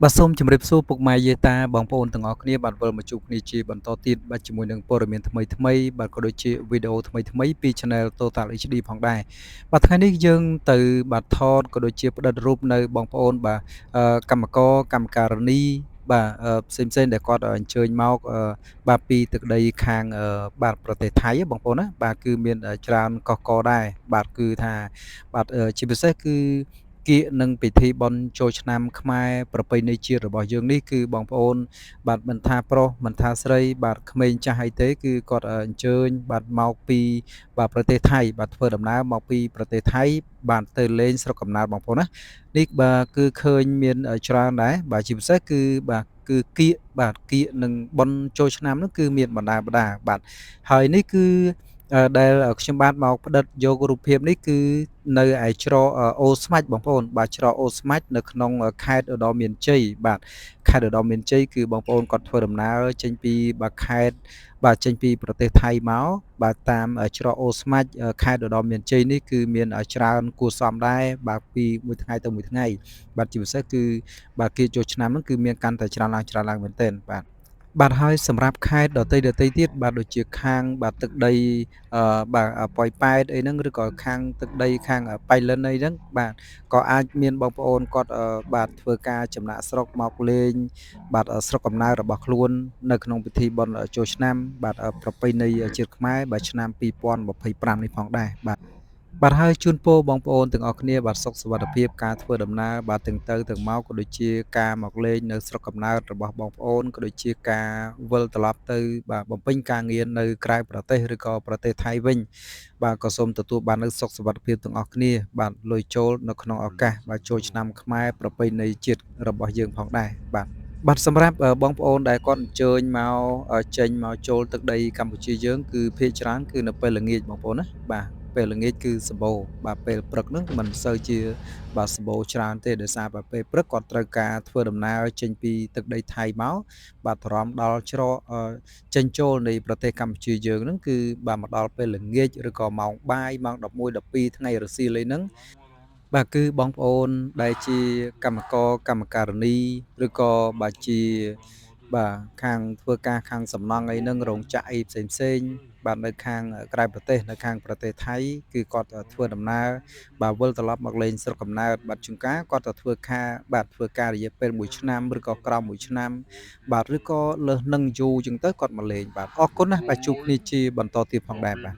បាទសូមជម្រាបសួរពុកម៉ែយាយតាបងប្អូនទាំងអស់គ្នាបាទវិលមកជួបគ្នាជាបន្តទៀតបាទជាមួយនឹងព័ត៌មានថ្មីៗបាទក៏ដូចជាវីដេអូថ្មីៗពី Channel Total HD ផងដែរបាទថ្ងៃនេះយើងទៅបាទថតក៏ដូចជាផ្តិតរូបនៅបងប្អូនបាទកម្មករកម្មការិនីបាទផ្សេងៗដែលគាត់អញ្ជើញមកបាទពីទឹកដីខាងបាទប្រទេសថៃបងប្អូនណាបាទគឺមានច្រើនកុះករដែរបាទគឺថាបាទជាពិសេសគឺគៀកនឹងពិធីបុណ្យចូលឆ្នាំខ្មែរប្រពៃណីជាតិរបស់យើងនេះគឺបងប្អូនបាទមិនថាប្រុសមិនថាស្រីបាទក្មេងចាស់អីទេគឺគាត់អញ្ជើញបាទមកពីបាទប្រទេសថៃបាទធ្វើដំណើរមកពីប្រទេសថៃបាទទៅលេងស្រុកកំណើតបងប្អូនណានេះបាទគឺឃើញមានច្រើនដែរបាទជាពិសេសគឺបាទគឺគៀកបាទគៀកនឹងបុណ្យចូលឆ្នាំនោះគឺមានបណ្ដាបាទហើយនេះគឺដែលខ្ញុំបានមកផ្តិតយករូបភាពនេះគឺនៅឯច្រកអូរស្មាច់បងប្អូនបាទច្រកអូរស្មាច់នៅក្នុងខេត្តឧត្តរមានជ័យបាទខេត្តឧត្តរមានជ័យគឺបងប្អូនគាត់ធ្វើដំណើរចេញពីបាទខេត្តបាទចេញពីប្រទេសថៃមកបាទតាមច្រកអូរស្មាច់ខេត្តឧត្តរមានជ័យនេះគឺមានច្រើនគួរសមដែរបាទពីមួយថ្ងៃទៅមួយថ្ងៃបាទជាពិសេសគឺបាទគេចូលឆ្នាំហ្នឹងគឺមានកាន់តែច្រើនឡើងមែនទែនបាទហើយសម្រាប់ខេត្តដទៃទៀតបាទដូចជាខាងបាទទឹកដីបាទប៉ោយប៉ែតអីហ្នឹងឬក៏ខាងទឹកដីខាងប៉ៃលិនអីហ្នឹងបាទក៏អាចមានបងប្អូនគាត់បាទធ្វើការចំណាកស្រុកមកលេងបាទស្រុកកំណើតរបស់ខ្លួននៅក្នុងពិធីបុណ្យចូលឆ្នាំបាទប្រពៃណីជាតិខ្មែរបាទឆ្នាំ2025នេះផងដែរបាទហើយជូនពរបងប្អូនទាំងអស់គ្នាបាទសុខសុវត្ថិភាពការធ្វើដំណើរបាទទាំងទៅទាំងមកក៏ដូចជាការមកលេងនៅស្រុកកំណើតរបស់បងប្អូនក៏ដូចជាការវិលត្រឡប់ទៅបាទបំពេញការងារនៅក្រៅប្រទេសឬក៏ប្រទេសថៃវិញបាទក៏សូមទទួលបាននូវសុខសុវត្ថិភាពទាំងអស់គ្នាបាទលុយចូលនៅក្នុងឱកាសបាទចូលឆ្នាំខ្មែរប្រពៃណីជាតិរបស់យើងផងដែរបាទសម្រាប់បងប្អូនដែលគាត់អញ្ជើញមកចេញមកចូលទឹកដីកម្ពុជាយើងគឺភាគច្រើនគឺនៅពេលល្ងាចបងប្អូនណាបាទពេលល្ងាចគឺសម្បូរបាទពេលព្រឹកហ្នឹងមិនសូវជាបាទសម្បូរច្រើនទេដោយសារពេលព្រឹកគាត់ត្រូវការធ្វើដំណើរចេញពីទឹកដីថៃមកបាទអារម្មណ៍ដល់ច្រកចេញចូលនៃប្រទេសកម្ពុជាយើងហ្នឹងគឺបាទមកដល់ពេលល្ងាចឬក៏ម៉ោងបាយម៉ោង11 12ថ្ងៃរសៀលអីហ្នឹងបាទគឺបងប្អូនដែលជាកម្មករកម្មការិនីឬក៏បាទជាបាទខាងធ្វើការខាងសំណង់អីហ្នឹងរោងចក្រអីផ្សេងៗបាទនៅខាងក្រៅប្រទេសនៅខាងប្រទេសថៃគឺគាត់ធ្វើដំណើរបាទវិលត្រឡប់មកលេងស្រុកកំណើតបាទជួនកាលគាត់ទៅធ្វើការរយៈពេល1ឆ្នាំឬក៏ក្រោម1ឆ្នាំបាទឬក៏លើសនឹងយូរចឹងទៅគាត់មកលេងបាទអរគុណណាស់បាទជួបគ្នាជាបន្តទៀតផងដែរបាទ